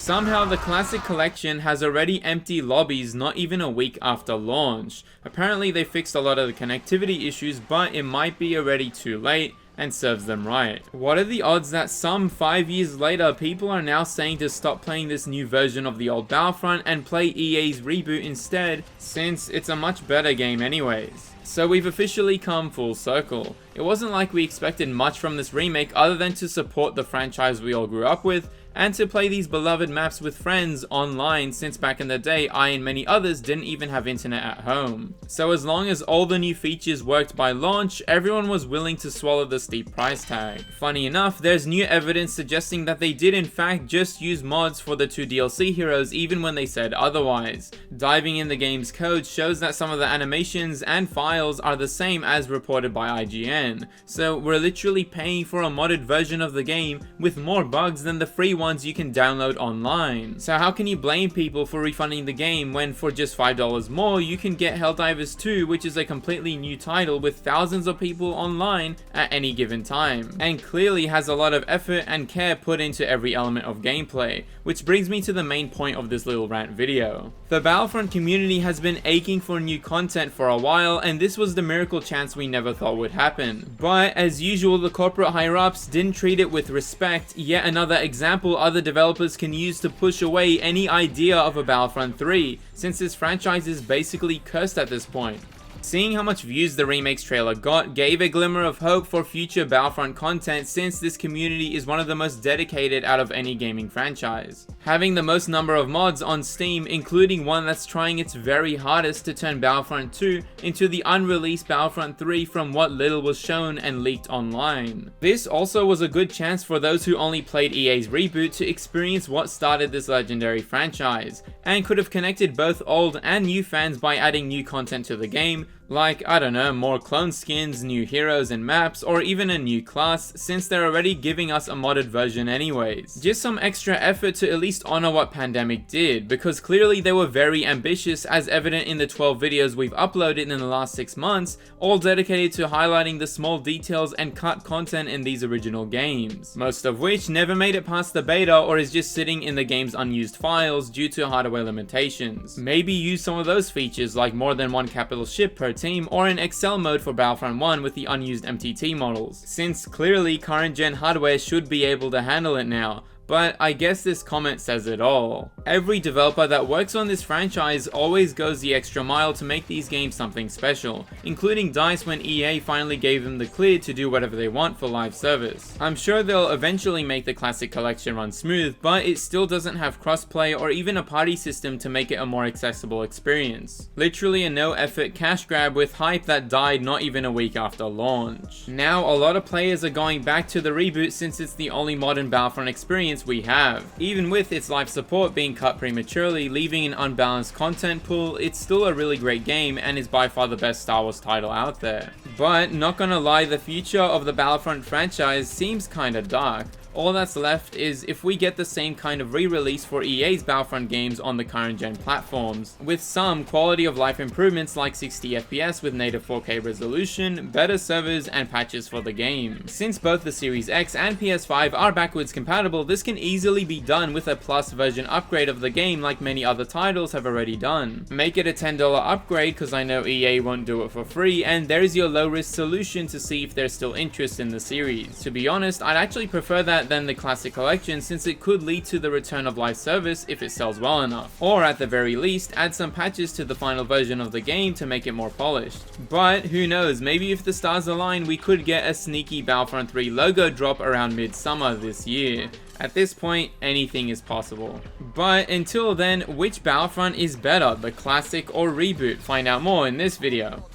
Somehow the Classic Collection has already empty lobbies not even a week after launch. Apparently they fixed a lot of the connectivity issues, but it might be already too late and serves them right. What are the odds that some 5 years later people are now saying to stop playing this new version of the old Battlefront and play EA's reboot instead, since it's a much better game anyways? So we've officially come full circle. It wasn't like we expected much from this remake other than to support the franchise we all grew up with, and to play these beloved maps with friends online, since back in the day I and many others didn't even have internet at home. So as long as all the new features worked by launch, everyone was willing to swallow the steep price tag. Funny enough, there's new evidence suggesting that they did in fact just use mods for the 2 DLC heroes even when they said otherwise. Diving in the game's code shows that some of the animations and files are the same as reported by IGN. So we're literally paying for a modded version of the game with more bugs than the free ones you can download online. So how can you blame people for refunding the game when for just $5 more you can get Helldivers 2, which is a completely new title with thousands of people online at any given time, and clearly has a lot of effort and care put into every element of gameplay, which brings me to the main point of this little rant video. The Battlefront community has been aching for new content for a while, and this was the miracle chance we never thought would happen. But as usual, the corporate higher-ups didn't treat it with respect. Yet another example other developers can use to push away any idea of a Battlefront 3, since this franchise is basically cursed at this point. Seeing how much views the remake's trailer got gave a glimmer of hope for future Battlefront content, since this community is one of the most dedicated out of any gaming franchise, having the most number of mods on Steam, including one that's trying its very hardest to turn Battlefront 2 into the unreleased Battlefront 3 from what little was shown and leaked online. This also was a good chance for those who only played EA's reboot to experience what started this legendary franchise, and could have connected both old and new fans by adding new content to the game, like, I don't know, more clone skins, new heroes and maps, or even a new class, since they're already giving us a modded version anyways. Just some extra effort to at least honor what Pandemic did, because clearly they were very ambitious, as evident in the 12 videos we've uploaded in the last 6 months, all dedicated to highlighting the small details and cut content in these original games, most of which never made it past the beta or is just sitting in the game's unused files due to hardware limitations. Maybe use some of those features like more than one capital ship per team, or an Excel mode for Battlefront 1 with the unused MTT models, since clearly current gen hardware should be able to handle it now. But I guess this comment says it all. Every developer that works on this franchise always goes the extra mile to make these games something special, including DICE when EA finally gave them the clear to do whatever they want for live service. I'm sure they'll eventually make the Classic Collection run smooth, but it still doesn't have crossplay or even a party system to make it a more accessible experience. Literally a no effort cash grab with hype that died not even a week after launch. Now a lot of players are going back to the reboot since it's the only modern Battlefront experience we have. Even with its live support being cut prematurely, leaving an unbalanced content pool, it's still a really great game and is by far the best Star Wars title out there. But not gonna lie, the future of the Battlefront franchise seems kinda dark. All that's left is if we get the same kind of re-release for EA's Battlefront games on the current gen platforms, with some quality of life improvements like 60 FPS with native 4K resolution, better servers and patches for the game. Since both the Series X and PS5 are backwards compatible, this can easily be done with a plus version upgrade of the game like many other titles have already done. Make it a $10 upgrade, because I know EA won't do it for free, and there's your low risk solution to see if there's still interest in the series. To be honest, I'd actually prefer that than the Classic Collection, since it could lead to the return of live service if it sells well enough, or at the very least add some patches to the final version of the game to make it more polished. But who knows, maybe if the stars align we could get a sneaky Battlefront 3 logo drop around mid-summer this year. At this point, anything is possible. But until then, which Battlefront is better, the Classic or Reboot? Find out more in this video.